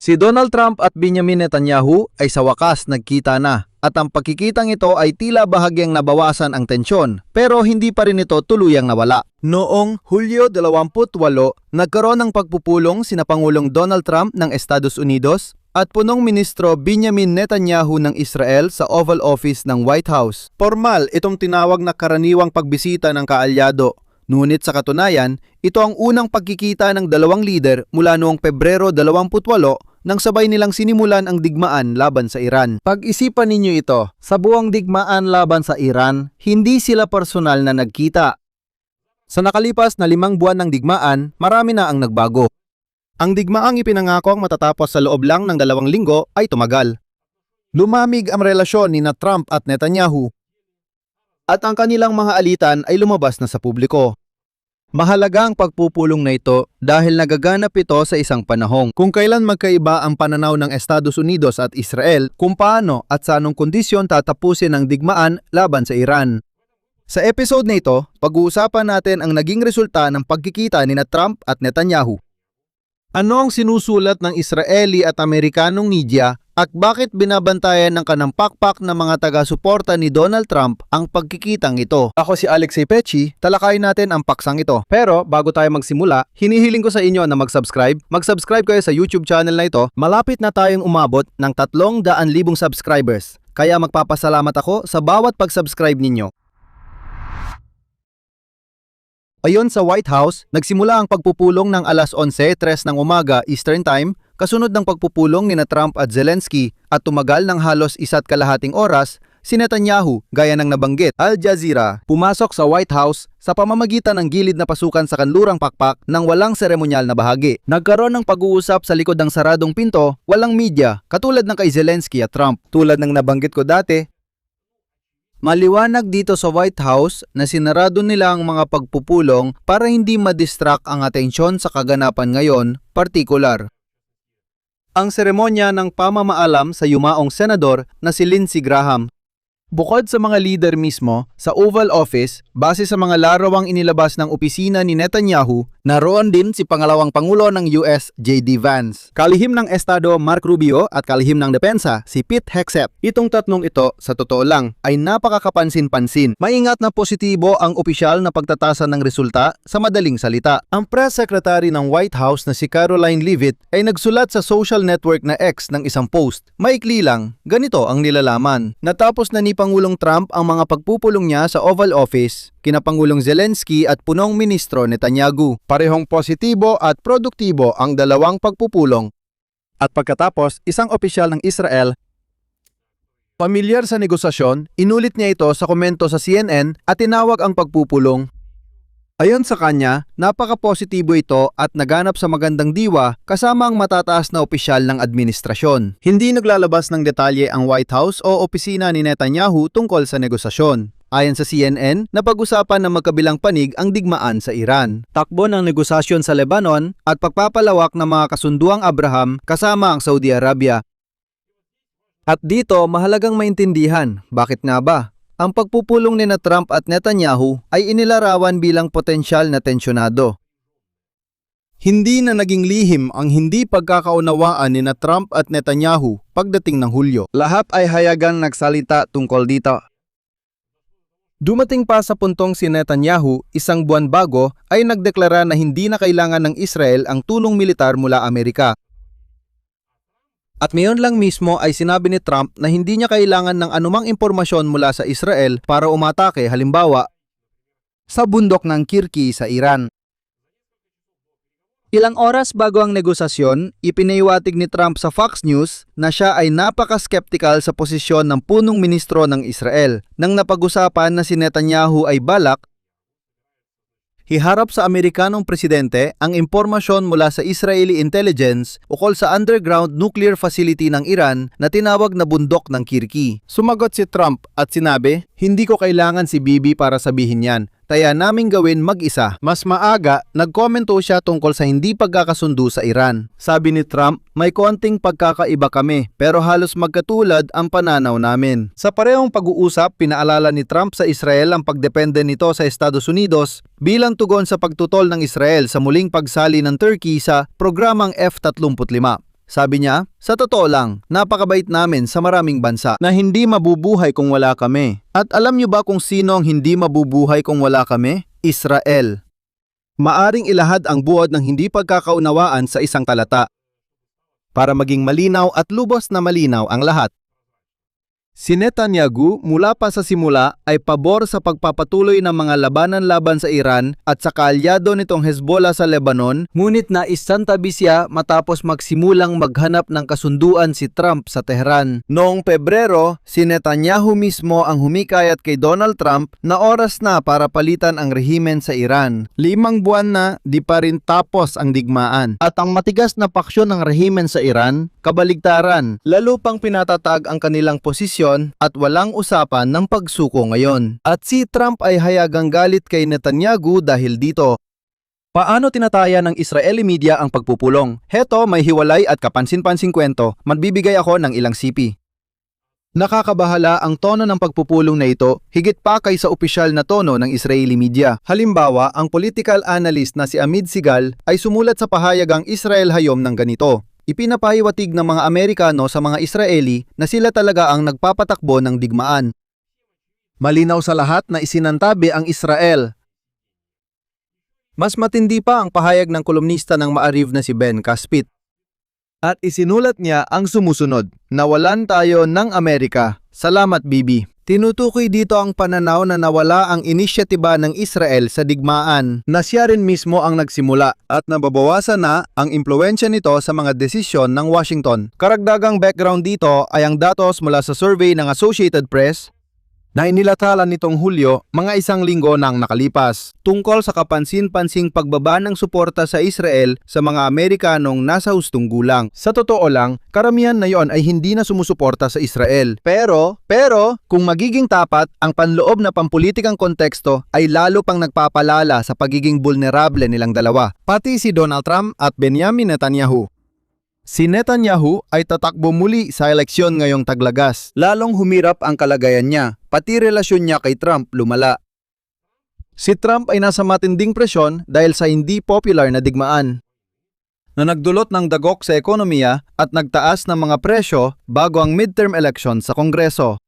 Si Donald Trump at Benjamin Netanyahu ay sa wakas nagkita na at ang pagkikitang ito ay tila bahagyang nabawasan ang tensyon pero hindi pa rin ito tuluyang nawala. Noong Hulyo 28, nagkaroon ng pagpupulong sina Pangulong Donald Trump ng Estados Unidos at punong ministro Benjamin Netanyahu ng Israel sa Oval Office ng White House. Formal itong tinawag na karaniwang pagbisita ng kaalyado. Ngunit sa katunayan, ito ang unang pagkikita ng dalawang lider mula noong Pebrero 28 nang sabay nilang sinimulan ang digmaan laban sa Iran. Pag-isipan ninyo ito, sa buong digmaan laban sa Iran, hindi sila personal na nagkita. Sa nakalipas na 5 buwan ng digmaan, marami na ang nagbago. Ang digmaang ipinangako ang matatapos sa loob lang ng 2 linggo ay tumagal. Lumamig ang relasyon ni Trump at Netanyahu at ang kanilang mga alitan ay lumabas na sa publiko. Mahalaga ang pagpupulong na ito dahil nagaganap ito sa isang panahon kung kailan magkaiba ang pananaw ng Estados Unidos at Israel kung paano at sa anong kondisyon tatapusin ang digmaan laban sa Iran. Sa episode na ito, pag-uusapan natin ang naging resulta ng pagkikita ni Trump at Netanyahu. Ano ang sinusulat ng Israeli at Amerikanong media at bakit binabantayan ng kanampakpak na mga taga-suporta ni Donald Trump ang pagkikitang ito? Ako si Alexei Pechi, talakayin natin ang paksang ito. Pero bago tayo magsimula, hinihiling ko sa inyo na mag-subscribe. Mag-subscribe kayo sa YouTube channel na ito. Malapit na tayong umabot ng 300,000 subscribers. Kaya magpapasalamat ako sa bawat pag-subscribe ninyo. Ayon sa White House, nagsimula ang pagpupulong ng alas 11:03 ng umaga Eastern Time, kasunod ng pagpupulong ni Trump at Zelensky at tumagal ng halos 1.5 oras. Si Netanyahu, gaya ng nabanggit, Al Jazeera, pumasok sa White House sa pamamagitan ng gilid na pasukan sa kanlurang pakpak ng walang seremonyal na bahagi. Nagkaroon ng pag-uusap sa likod ng saradong pinto, walang media, katulad ng kay Zelensky at Trump. Tulad ng nabanggit ko dati, maliwanag dito sa White House na sinarado nila ang mga pagpupulong para hindi madistract ang atensyon sa kaganapan ngayon, partikular ang seremonya ng pamamaalam sa yumaong senador na si Lindsey Graham. Bukod sa mga leader mismo, sa Oval Office, base sa mga larawang inilabas ng opisina ni Netanyahu, naroon din si pangalawang Pangulo ng US, J.D. Vance, kalihim ng Estado Mark Rubio at kalihim ng Depensa, si Pete Hegseth. Itong tatlong ito, sa totoo lang, ay napakakapansin-pansin. Maingat na positibo ang opisyal na pagtatasa ng resulta sa madaling salita. Ang press secretary ng White House na si Caroline Leavitt ay nagsulat sa social network na X ng isang post. Maikli lang, ganito ang nilalaman. Natapos na ni Pangulong Trump ang mga pagpupulong niya sa Oval Office, kina Pangulong Zelensky at punong ministro Netanyahu. Parehong positibo at produktibo ang dalawang pagpupulong. At pagkatapos, isang opisyal ng Israel, pamilyar sa negosasyon, inulit niya ito sa komento sa CNN at tinawag ang pagpupulong. Ayon sa kanya, napaka-positibo ito at naganap sa magandang diwa kasama ang matataas na opisyal ng administrasyon. Hindi naglalabas ng detalye ang White House o opisina ni Netanyahu tungkol sa negosasyon. Ayon sa CNN, napag-usapan ng magkabilang panig ang digmaan sa Iran, takbo ng negosasyon sa Lebanon at pagpapalawak ng mga kasunduang Abraham kasama ang Saudi Arabia. At dito mahalagang maintindihan, bakit nga ba? Ang pagpupulong ni Trump at Netanyahu ay inilarawan bilang potensyal na tensyonado. Hindi na naging lihim ang hindi pagkakaunawaan ni Trump at Netanyahu pagdating ng Hulyo. Lahat ay hayagang nagsalita tungkol dito. Dumating pa sa puntong si Netanyahu, 1 buwan bago, ay nagdeklara na hindi na kailangan ng Israel ang tulong militar mula Amerika. At ngayon lang mismo ay sinabi ni Trump na hindi niya kailangan ng anumang impormasyon mula sa Israel para umatake, halimbawa sa bundok ng Kirki sa Iran. Ilang oras bago ang negosasyon, ipinahiwatig ni Trump sa Fox News na siya ay napaka-skeptical sa posisyon ng punong ministro ng Israel nang napag-usapan na si Netanyahu ay balak hiharap sa Amerikanong presidente ang impormasyon mula sa Israeli intelligence ukol sa underground nuclear facility ng Iran na tinawag na bundok ng Kirki. Sumagot si Trump at sinabi, "Hindi ko kailangan si Bibi para sabihin yan. Kaya naming gawin mag-isa." Mas maaga, nagkomento siya tungkol sa hindi pagkakasundo sa Iran. Sabi ni Trump, "May konting pagkakaiba kami pero halos magkatulad ang pananaw namin." Sa parehong pag-uusap, pinaalala ni Trump sa Israel ang pagdepende nito sa Estados Unidos bilang tugon sa pagtutol ng Israel sa muling pagsali ng Turkey sa programang F-35. Sabi niya, sa totoo lang, napakabait namin sa maraming bansa na hindi mabubuhay kung wala kami. At alam niyo ba kung sino ang hindi mabubuhay kung wala kami? Israel. Maaring ilahad ang buod ng hindi pagkakaunawaan sa isang talata para maging malinaw at lubos na malinaw ang lahat. Si Netanyahu mula pa sa simula ay pabor sa pagpapatuloy ng mga labanan laban sa Iran at sa kaalyado nitong Hezbollah sa Lebanon, ngunit naisantabi siya matapos magsimulang maghanap ng kasunduan si Trump sa Tehran. Noong Pebrero, si Netanyahu mismo ang humikayat kay Donald Trump na oras na para palitan ang rehimen sa Iran. 5 buwan na, di pa rin tapos ang digmaan. At ang matigas na paksyon ng rehimen sa Iran, kabaligtaran, lalo pang pinatatag ang kanilang posisyon at walang usapan ng pagsuko ngayon. At si Trump ay hayagang galit kay Netanyahu dahil dito. Paano tinataya ng Israeli media ang pagpupulong? Heto, may hiwalay at kapansin-pansing kwento, magbibigay ako ng ilang sipi. Nakakabahala ang tono ng pagpupulong na ito, higit pa kaysa opisyal na tono ng Israeli media. Halimbawa, ang political analyst na si Amit Sigal ay sumulat sa pahayagang Israel Hayom ng ganito. Ipinapahiwatig ng mga Amerikano sa mga Israeli na sila talaga ang nagpapatakbo ng digmaan. Malinaw sa lahat na isinantabi ang Israel. Mas matindi pa ang pahayag ng kolumnista ng Maariv na si Ben Caspit. At isinulat niya ang sumusunod, nawalan tayo ng Amerika. Salamat, Bibi. Tinutukoy dito ang pananaw na nawala ang inisyatiba ng Israel sa digmaan na siya rin mismo ang nagsimula at nababawasan na ang impluwensya nito sa mga desisyon ng Washington. Karagdagang background dito ay ang datos mula sa survey ng Associated Press na inilathala nitong Hulyo, mga 1 linggo nang nakalipas, tungkol sa kapansin-pansing pagbaba ng suporta sa Israel sa mga Amerikanong nasa hustong gulang. Sa totoo lang, karamihan na yon ay hindi na sumusuporta sa Israel. Pero, kung magiging tapat, ang panloob na pampulitikang konteksto ay lalo pang nagpapalala sa pagiging vulnerable nilang dalawa, pati si Donald Trump at Benjamin Netanyahu. Si Netanyahu ay tatakbo muli sa eleksyon ngayong taglagas. Lalong humirap ang kalagayan niya, pati relasyon niya kay Trump lumala. Si Trump ay nasa matinding presyon dahil sa hindi popular na digmaan na nagdulot ng dagok sa ekonomiya at nagtaas ng mga presyo bago ang midterm election sa Kongreso.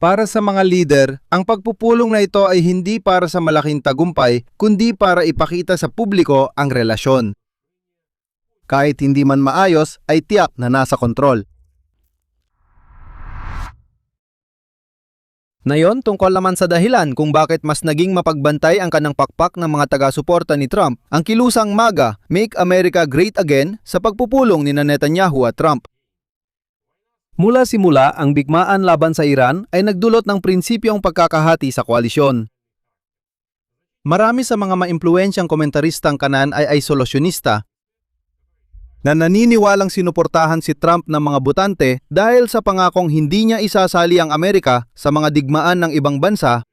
Para sa mga leader, ang pagpupulong na ito ay hindi para sa malaking tagumpay kundi para ipakita sa publiko ang relasyon. Kahit hindi man maayos, ay tiyak na nasa kontrol. Ngayon, tungkol naman sa dahilan kung bakit mas naging mapagbantay ang kanang pakpak ng mga taga-suporta ni Trump, ang kilusang MAGA, Make America Great Again, sa pagpupulong ni Netanyahu at Trump. Mula simula, ang bigmaan laban sa Iran ay nagdulot ng prinsipyong pagkakahati sa koalisyon. Marami sa mga maimpluwensyang komentaristang kanan ay isolasyonista, na naniniwalang sinuportahan si Trump ng mga botante dahil sa pangakong hindi niya isasali ang Amerika sa mga digmaan ng ibang bansa.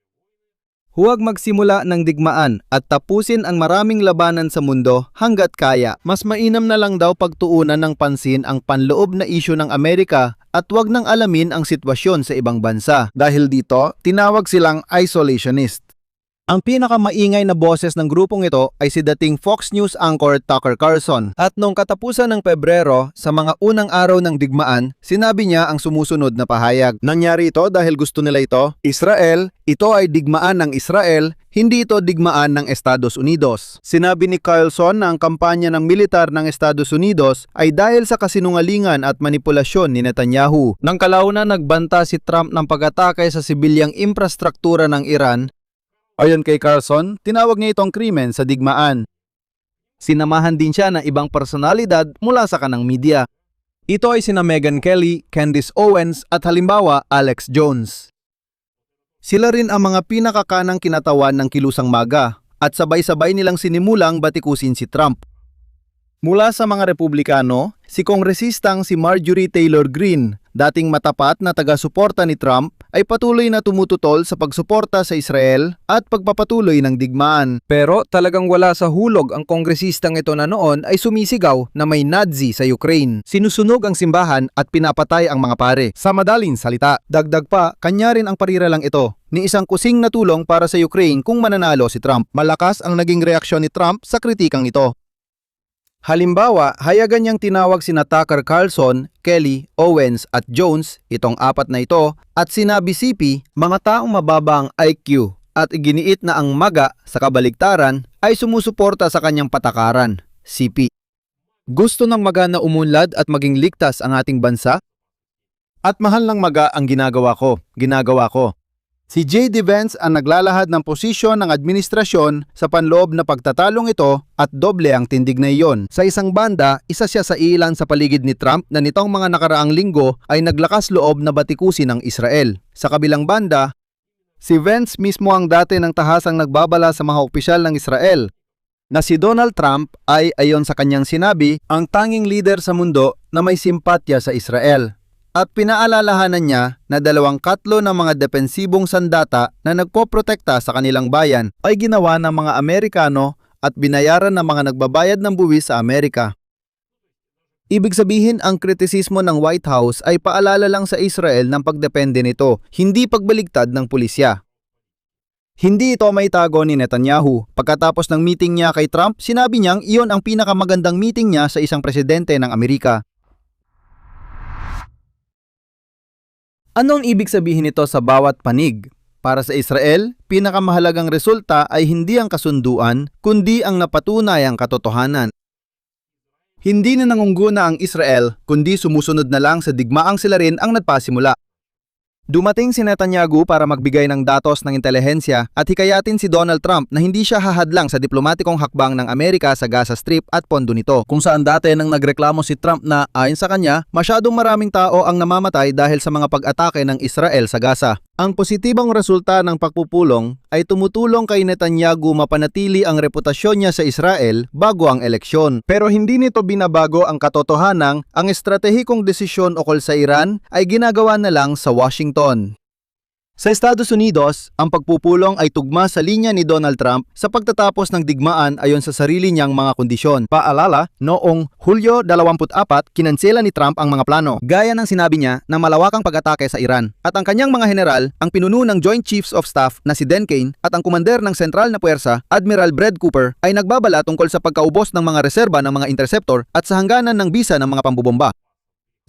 Huwag magsimula ng digmaan at tapusin ang maraming labanan sa mundo hanggat kaya. Mas mainam na lang daw pagtuunan ng pansin ang panloob na isyu ng Amerika at huwag nang alamin ang sitwasyon sa ibang bansa. Dahil dito, tinawag silang isolationist. Ang pinakamaingay na boses ng grupong ito ay si dating Fox News anchor Tucker Carlson. At noong katapusan ng Pebrero, sa mga unang araw ng digmaan, sinabi niya ang sumusunod na pahayag. Nangyari ito dahil gusto nila ito. Israel, ito ay digmaan ng Israel, hindi ito digmaan ng Estados Unidos. Sinabi ni Carlson na ang kampanya ng militar ng Estados Unidos ay dahil sa kasinungalingan at manipulasyon ni Netanyahu. Nang kalaunan nagbanta si Trump ng pag-atake sa sibilyang infrastruktura ng Iran, ayon kay Carlson, tinawag niya itong krimen sa digmaan. Sinamahan din siya ng ibang personalidad mula sa kanang media. Ito ay sina Megyn Kelly, Candace Owens at halimbawa Alex Jones. Sila rin ang mga pinakakanang kinatawan ng kilusang MAGA at sabay-sabay nilang sinimulang batikusin si Trump. Mula sa mga Republikano, si kongresistang si Marjorie Taylor Greene, dating matapat na taga-suporta ni Trump, ay patuloy na tumututol sa pagsuporta sa Israel at pagpapatuloy ng digmaan. Pero talagang wala sa hulog ang kongresistang ito na noon ay sumisigaw na may Nazi sa Ukraine. Sinusunog ang simbahan at pinapatay ang mga pare. Sa madaling salita, dagdag pa, kanya rin ang pariralang ito ni isang kusing na tulong para sa Ukraine kung mananalo si Trump. Malakas ang naging reaksyon ni Trump sa kritikang ito. Halimbawa, hayagan niyang tinawag sina Tucker Carlson, Kelly, Owens at Jones, itong apat na ito, at sinabi CP, mga taong mababa ang IQ, at iginiit na ang MAGA sa kabaligtaran ay sumusuporta sa kanyang patakaran, CP. Gusto ng MAGA na umunlad at maging ligtas ang ating bansa? At mahal ng MAGA ang ginagawa ko. Si J.D. Vance ang naglalahad ng posisyon ng administrasyon sa panloob na pagtatalong ito at doble ang tindig na iyon. Sa isang banda, isa siya sa ilan sa paligid ni Trump na nitong mga nakaraang linggo ay naglakas loob na batikusin ng Israel. Sa kabilang banda, si Vance mismo ang dati ng tahasang nagbabala sa mga opisyal ng Israel na si Donald Trump ay ayon sa kanyang sinabi ang tanging leader sa mundo na may simpatya sa Israel. At pinaalalahanan niya na 2 katlo ng mga depensibong sandata na nagpoprotekta sa kanilang bayan ay ginawa ng mga Amerikano at binayaran ng mga nagbabayad ng buwis sa Amerika. Ibig sabihin ang kritisismo ng White House ay paalala lang sa Israel ng pagdepende nito, hindi pagbaligtad ng pulisya. Hindi ito may tago ni Netanyahu. Pagkatapos ng meeting niya kay Trump, sinabi niyang iyon ang pinakamagandang meeting niya sa isang presidente ng Amerika. Anong ibig sabihin nito sa bawat panig? Para sa Israel, pinakamahalagang resulta ay hindi ang kasunduan, kundi ang napatunayang katotohanan. Hindi na nangungguna ang Israel, kundi sumusunod na lang sa digmaang sila rin ang nagpasimula. Dumating si Netanyahu para magbigay ng datos ng intelihensya at hikayatin si Donald Trump na hindi siya hahadlang sa diplomatikong hakbang ng Amerika sa Gaza Strip at pondo nito. Kung saan dati nang nagreklamo si Trump na ayon sa kanya, masyadong maraming tao ang namamatay dahil sa mga pag-atake ng Israel sa Gaza. Ang positibong resulta ng pagpupulong ay tumutulong kay Netanyahu mapanatili ang reputasyon niya sa Israel bago ang eleksyon. Pero hindi nito binabago ang katotohanang ang estratehikong desisyon ukol sa Iran ay ginagawa na lang sa Washington. Sa Estados Unidos, ang pagpupulong ay tugma sa linya ni Donald Trump sa pagtatapos ng digmaan ayon sa sarili niyang mga kondisyon. Paalala, noong Hulyo 24, kinansela ni Trump ang mga plano. Gaya ng sinabi niya na malawakang pag-atake sa Iran. At ang kanyang mga general, ang pinuno ng Joint Chiefs of Staff na si Dan Kane at ang kumander ng Sentral na Puwersa, Admiral Brad Cooper, ay nagbabala tungkol sa pagkaubos ng mga reserba ng mga interceptor at sa hangganan ng bisa ng mga pambubomba.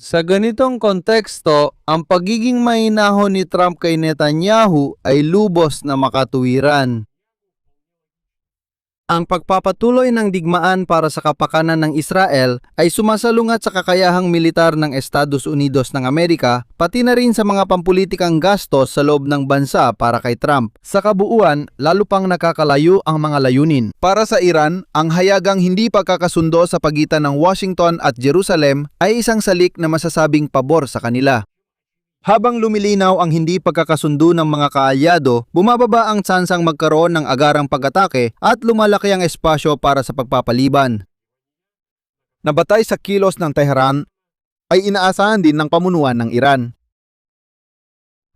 Sa ganitong konteksto, ang pagiging mahinahon ni Trump kay Netanyahu ay lubos na makatuwiran. Ang pagpapatuloy ng digmaan para sa kapakanan ng Israel ay sumasalungat sa kakayahang militar ng Estados Unidos ng Amerika, pati na rin sa mga pampulitikang gastos sa loob ng bansa para kay Trump. Sa kabuuan, lalo pang nakakalayo ang mga layunin. Para sa Iran, ang hayagang hindi pagkakasundo sa pagitan ng Washington at Jerusalem ay isang salik na masasabing pabor sa kanila. Habang lumilinaw ang hindi pagkakasundo ng mga kaalyado, bumababa ang tsansang magkaroon ng agarang pag-atake at lumalaki ang espasyo para sa pagpapaliban. Nabatay sa kilos ng Tehran, ay inaasahan din ng pamunuan ng Iran.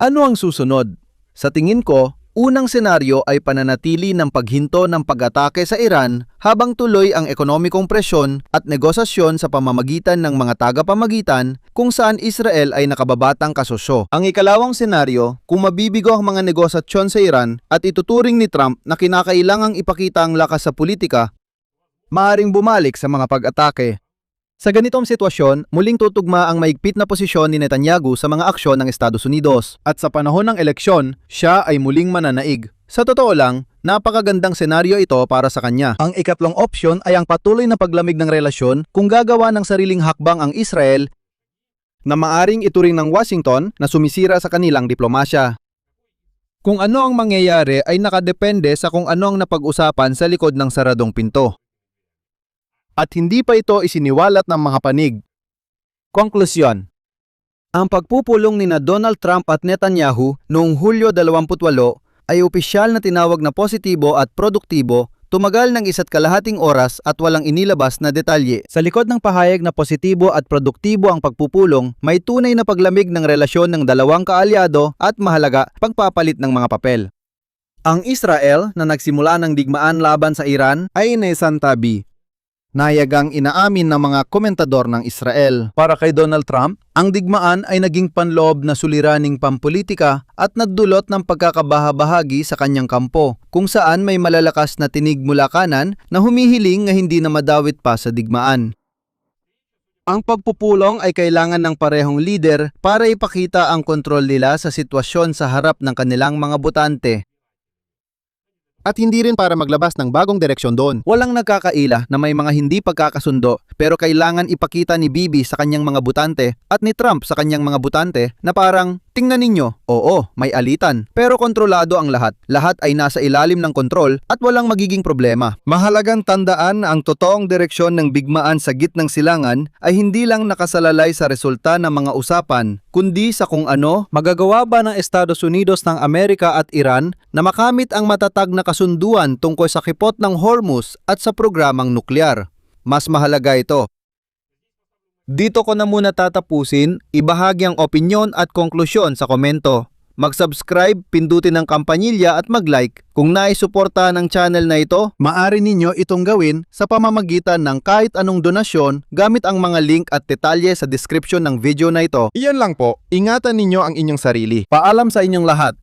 Ano ang susunod? Sa tingin ko, unang senaryo ay pananatili ng paghinto ng pag-atake sa Iran habang tuloy ang ekonomikong presyon at negosasyon sa pamamagitan ng mga tagapamagitan kung saan Israel ay nakababatang kasosyo. Ang ikalawang senaryo, kung mabibigo ang mga negosasyon sa Iran at ituturing ni Trump na kinakailangang ipakita ang lakas sa politika, maaaring bumalik sa mga pag-atake. Sa ganitong sitwasyon, muling tutugma ang maigpit na posisyon ni Netanyahu sa mga aksyon ng Estados Unidos. At sa panahon ng eleksyon, siya ay muling mananaig. Sa totoo lang, napakagandang senaryo ito para sa kanya. Ang ikatlong opsyon ay ang patuloy na paglamig ng relasyon kung gagawa ng sariling hakbang ang Israel na maaring ituring ng Washington na sumisira sa kanilang diplomasya. Kung ano ang mangyayari ay nakadepende sa kung ano ang napag-usapan sa likod ng saradong pinto. At hindi pa ito isiniwalat ng mga panig. Konklusyon. Ang pagpupulong nina Donald Trump at Netanyahu noong Hulyo 28 ay opisyal na tinawag na positibo at produktibo, tumagal ng 1.5 oras at walang inilabas na detalye. Sa likod ng pahayag na positibo at produktibo ang pagpupulong, may tunay na paglamig ng relasyon ng dalawang kaalyado at mahalaga pagpapalit ng mga papel. Ang Israel na nagsimula ng digmaan laban sa Iran ay naisantabi. Nayagang inaamin ng mga komentador ng Israel. Para kay Donald Trump, ang digmaan ay naging panloob na suliraning pampolitika at nagdulot ng pagkakabahabahagi sa kanyang kampo, kung saan may malalakas na tinig mula kanan na humihiling na hindi na madawit pa sa digmaan. Ang pagpupulong ay kailangan ng parehong lider para ipakita ang kontrol nila sa sitwasyon sa harap ng kanilang mga botante. At hindi rin para maglabas ng bagong direksyon doon. Walang nagkakaila na may mga hindi pagkakasundo, pero kailangan ipakita ni Bibi sa kanyang mga botante at ni Trump sa kanyang mga botante na parang, tingnan ninyo, oo, may alitan, pero kontrolado ang lahat. Lahat ay nasa ilalim ng kontrol at walang magiging problema. Mahalagang tandaan na ang totoong direksyon ng bigmaan sa gitnang silangan ay hindi lang nakasalalay sa resulta ng mga usapan, kundi sa kung ano, magagawa ba ng Estados Unidos ng Amerika at Iran na makamit ang matatag na kasunduan tungkol sa kipot ng Hormuz at sa programang nuklear. Mas mahalaga ito. Dito ko na muna tatapusin, ibahagi ang opinyon at konklusyon sa komento. Mag-subscribe, pindutin ang kampanilya at mag-like. Kung naisuportahan ang channel na ito, maaari ninyo itong gawin sa pamamagitan ng kahit anong donasyon gamit ang mga link at detalye sa description ng video na ito. Iyan lang po, ingatan ninyo ang inyong sarili. Paalam sa inyong lahat.